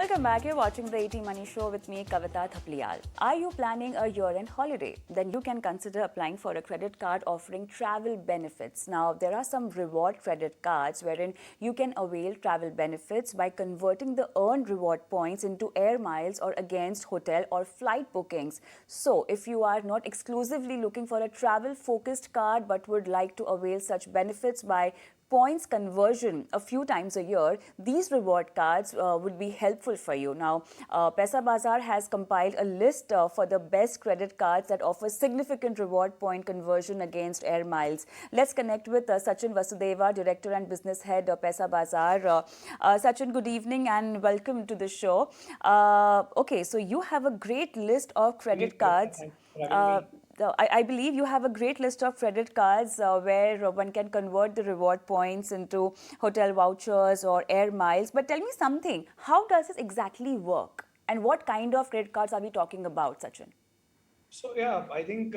Welcome back. You're watching the 80 Money Show with me, Kavita Thapliyal. Are you planning a year-end holiday? Then you can consider applying for a credit card offering travel benefits. Now, there are some reward credit cards wherein you can avail travel benefits by converting the earned reward points into air miles or against hotel or flight bookings. So, if you are not exclusively looking for a travel-focused card but would like to avail such benefits by points conversion a few times a year, these reward cards would be helpful for you. Now, Paisabazaar has compiled a list for the best credit cards that offer significant reward point conversion against air miles. Let's connect with Sachin Vasudeva, Director and Business Head of Paisabazaar. Sachin, good evening and welcome to the show. Okay, so you have a great list of credit cards. Thanks for having me. I believe you have a great list of credit cards where one can convert the reward points into hotel vouchers or air miles. But tell me something, how does this exactly work? And what kind of credit cards are we talking about, Sachin? So yeah, I think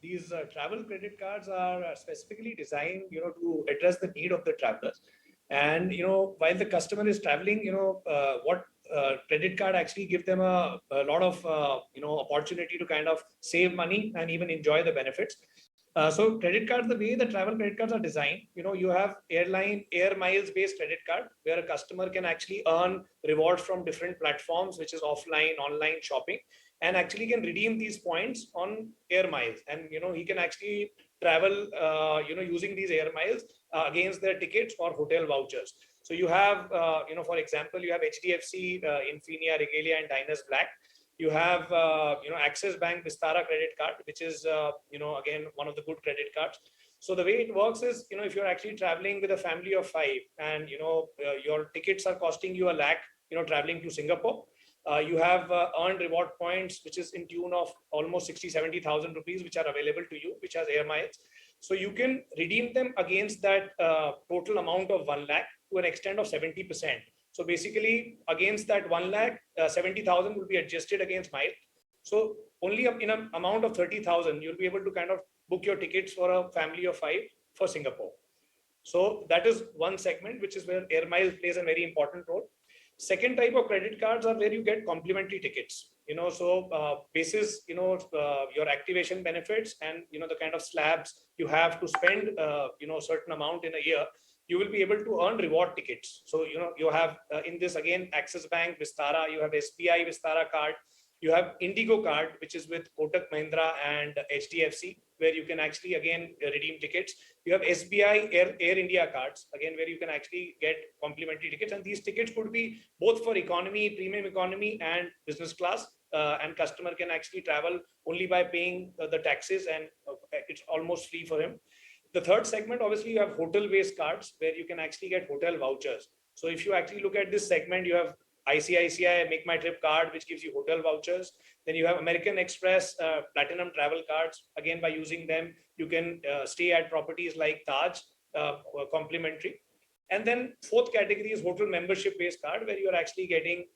these travel credit cards are specifically designed, to address the need of the travelers. And while the customer is traveling, what credit card actually give them a lot of opportunity to kind of save money and even enjoy the benefits. So credit cards, the way the travel credit cards are designed, you have air miles based credit card where a customer can actually earn rewards from different platforms, which is offline, online shopping, and actually can redeem these points on air miles. And he can actually travel, using these air miles against their tickets or hotel vouchers. So you have, for example, you have HDFC, Infinia, Regalia, and Diners Black. You have, Axis Bank Vistara credit card, which is, again, one of the good credit cards. So the way it works is, if you're actually traveling with a family of five and, your tickets are costing you a lakh, traveling to Singapore, you have earned reward points, which is in tune of almost 60-70,000 rupees, which are available to you, which has air miles. So you can redeem them against that total amount of 1 lakh to an extent of 70%. So basically, against that 1 lakh, 70,000 will be adjusted against mile. So only in an amount of 30,000, you'll be able to kind of book your tickets for a family of five for Singapore. So that is one segment, which is where air miles plays a very important role. Second type of credit cards are where you get complimentary tickets. Basis, your activation benefits and the kind of slabs you have to spend, a certain amount in a year, you will be able to earn reward tickets. So you have in this again Axis Bank Vistara, you have SBI Vistara card, you have Indigo card, which is with Kotak Mahindra and HDFC, where you can actually again redeem tickets. You have SBI Air India cards, again, where you can actually get complimentary tickets. And these tickets could be both for economy, premium economy, and business class. And customer can actually travel only by paying the taxes, and it's almost free for him. The third segment, obviously, you have hotel-based cards where you can actually get hotel vouchers. So if you actually look at this segment, you have ICICI Make My Trip card, which gives you hotel vouchers. Then you have American Express Platinum travel cards. Again, by using them, you can stay at properties like Taj, complimentary. And then fourth category is hotel membership based card, where you are actually getting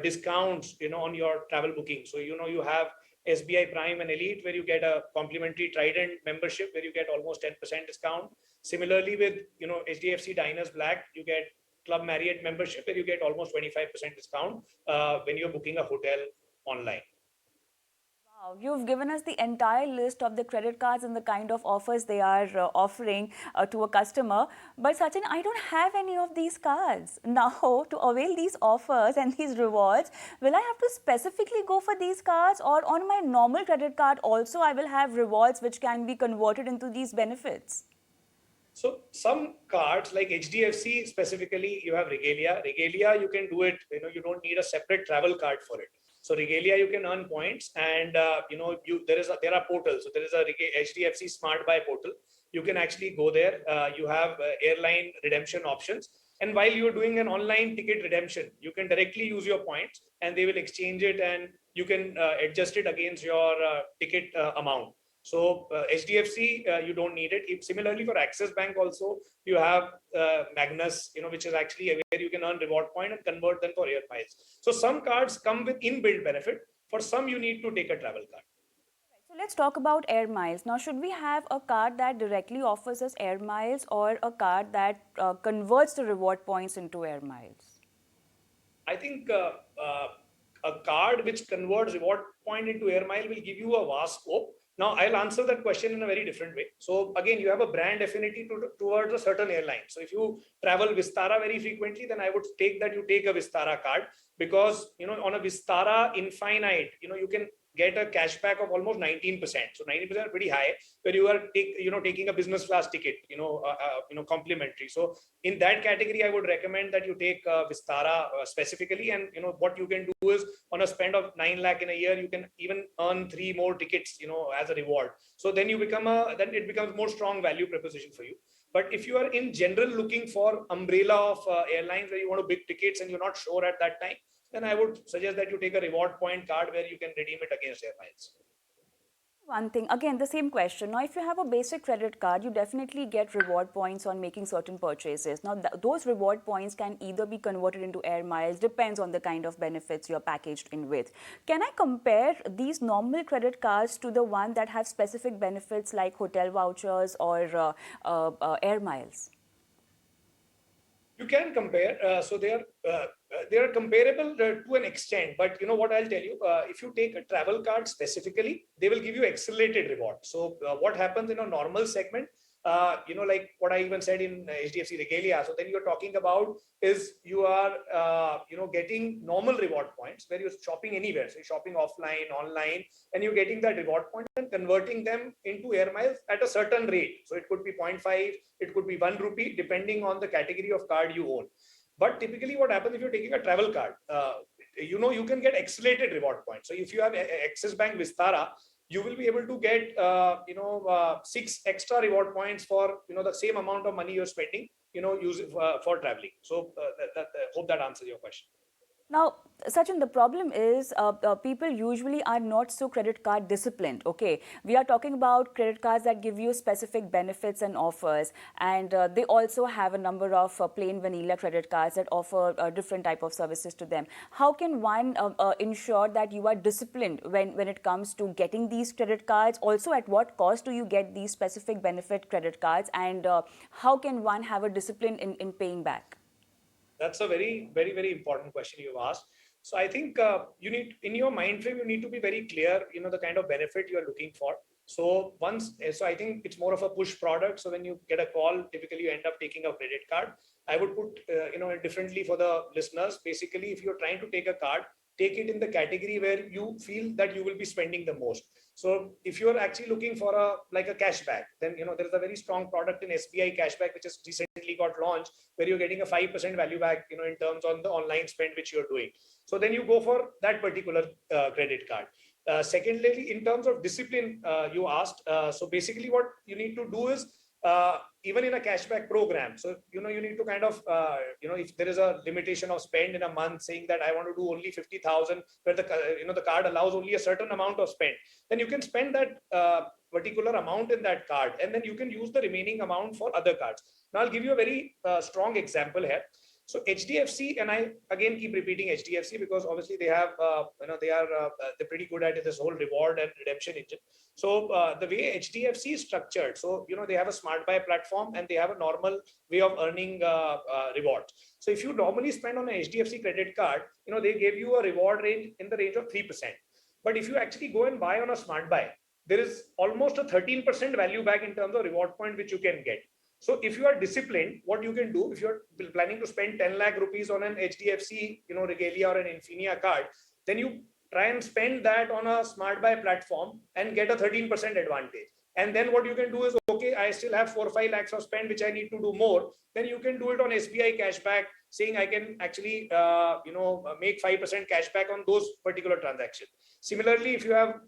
discounts, on your travel booking. So, you have SBI Prime and Elite, where you get a complimentary Trident membership, where you get almost 10% discount. Similarly, with HDFC Diners Black, you get Club Marriott membership, where you get almost 25% discount when you're booking a hotel online. Wow, you've given us the entire list of the credit cards and the kind of offers they are offering to a customer. But Sachin, I don't have any of these cards. Now, to avail these offers and these rewards, will I have to specifically go for these cards, or on my normal credit card also I will have rewards which can be converted into these benefits? So some cards like HDFC specifically, you have Regalia. Regalia, you can do it, you don't need a separate travel card for it. So Regalia, you can earn points, and there are portals. So there is a HDFC Smart Buy portal. You can actually go there. You have airline redemption options. And while you're doing an online ticket redemption, you can directly use your points and they will exchange it, and you can adjust it against your ticket amount. So HDFC, you don't need it. Similarly, for Axis Bank also, you have Magnus, which is actually where you can earn reward point and convert them for air miles. So some cards come with inbuilt benefit. For some, you need to take a travel card. So let's talk about air miles. Now, should we have a card that directly offers us air miles, or a card that converts the reward points into air miles? I think a card which converts reward point into air mile will give you a vast scope. Now, I'll answer that question in a very different way. So again, you have a brand affinity towards a certain airline. So if you travel Vistara very frequently, then I would take that you take a Vistara card, because on a Vistara Infinite, you can get a cashback of almost 19%. So 90% pretty high, where you are taking a business class ticket, complimentary. So in that category, I would recommend that you take Vistara specifically. And what you can do is, on a spend of 9 lakh in a year, you can even earn 3 more tickets, as a reward. So then then it becomes more strong value proposition for you. But if you are in general looking for umbrella of airlines where you want to big tickets and you're not sure at that time, then I would suggest that you take a reward point card where you can redeem it against air miles. One thing, again, the same question. Now, if you have a basic credit card, you definitely get reward points on making certain purchases. Now, those reward points can either be converted into air miles, depends on the kind of benefits you're packaged in with. Can I compare these normal credit cards to the one that have specific benefits like hotel vouchers or air miles? You can compare. So they are comparable to an extent. But what I'll tell you, if you take a travel card specifically, they will give you accelerated reward. So what happens in a normal segment, like what I even said in HDFC Regalia. So then you're talking about is you are, getting normal reward points where you're shopping anywhere. So you're shopping offline, online, and you're getting that reward point and converting them into air miles at a certain rate. So it could be 0.5, it could be 1 rupee, depending on the category of card you own. But typically what happens if you're taking a travel card, you can get accelerated reward points. So if you have Axis Bank Vistara, you will be able to get 6 extra reward points for the same amount of money you're spending, use it for traveling. So hope that answers your question. Now, Sachin, the problem is people usually are not so credit card disciplined. Okay, we are talking about credit cards that give you specific benefits and offers, and they also have a number of plain vanilla credit cards that offer different type of services to them. How can one ensure that you are disciplined when it comes to getting these credit cards? Also, at what cost do you get these specific benefit credit cards, and how can one have a discipline in paying back? That's a very, very, very important question you've asked. So I think you need, in your mind frame, you need to be very clear, the kind of benefit you're looking for. So I think it's more of a push product. So when you get a call, typically you end up taking a credit card. I would put, differently for the listeners. Basically, if you're trying to take a card, take it in the category where you feel that you will be spending the most. So if you're actually looking for a cashback, then there is a very strong product in SBI Cashback which has recently got launched, where you're getting a 5% value back, in terms on the online spend which you're doing. So then you go for that particular credit card. Secondly, in terms of discipline, you asked. So basically, what you need to do is, even in a cashback program, so you need to kind of if there is a limitation of spend in a month, saying that I want to do only 50,000, where the card allows only a certain amount of spend, then you can spend that particular amount in that card, and then you can use the remaining amount for other cards. Now I'll give you a very strong example here. So HDFC, and I again keep repeating HDFC because obviously they have, they're pretty good at this whole reward and redemption engine. So the way HDFC is structured, so they have a smart buy platform and they have a normal way of earning rewards. So if you normally spend on a HDFC credit card, they give you a reward range in the range of 3%. But if you actually go and buy on a smart buy, there is almost a 13% value back in terms of reward point which you can get. So if you are disciplined, what you can do, if you're planning to spend 10 lakh rupees on an HDFC, Regalia or an Infinia card, then you try and spend that on a smart buy platform and get a 13% advantage. And then what you can do is, okay, I still have 4 or 5 lakhs of spend, which I need to do more. Then you can do it on SBI Cashback, saying I can actually, make 5% cashback on those particular transactions. Similarly, if you have,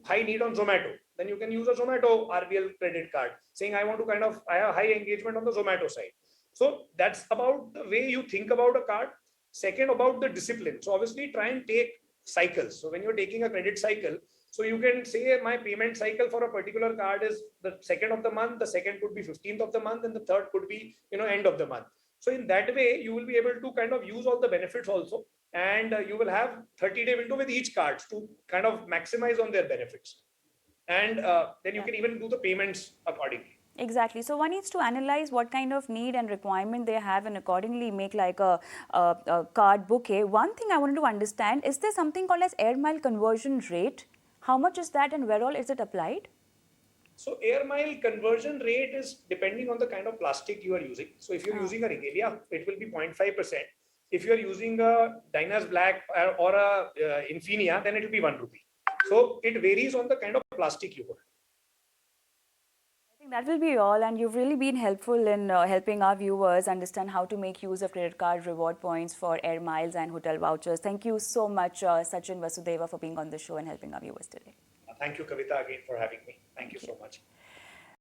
high need on Zomato, then you can use a Zomato RBL credit card, saying I want to I have high engagement on the Zomato side. So that's about the way you think about a card. Second, about the discipline. So obviously try and take cycles. So when you're taking a credit cycle, so you can say my payment cycle for a particular card is the second of the month, the second could be 15th of the month, and the third could be, end of the month. So in that way, you will be able to kind of use all the benefits also, and you will have 30-day window with each card to kind of maximize on their benefits. And then you can even do the payments accordingly. Exactly. So one needs to analyze what kind of need and requirement they have and accordingly make like a card bouquet. One thing I wanted to understand, is there something called as air mile conversion rate? How much is that and where all is it applied? So air mile conversion rate is depending on the kind of plastic you are using. So if you're Ah. using a regalia, it will be 0.5%. If you're using a Diners Black or a Infinia, then it will be 1 rupee. So it varies on the kind of plastic you hold. I think that will be all, and you've really been helpful in helping our viewers understand how to make use of credit card reward points for air miles and hotel vouchers. Thank you so much, Sachin Vasudeva, for being on the show and helping our viewers today. Thank you, Kavita, again for having me. Thank you so much.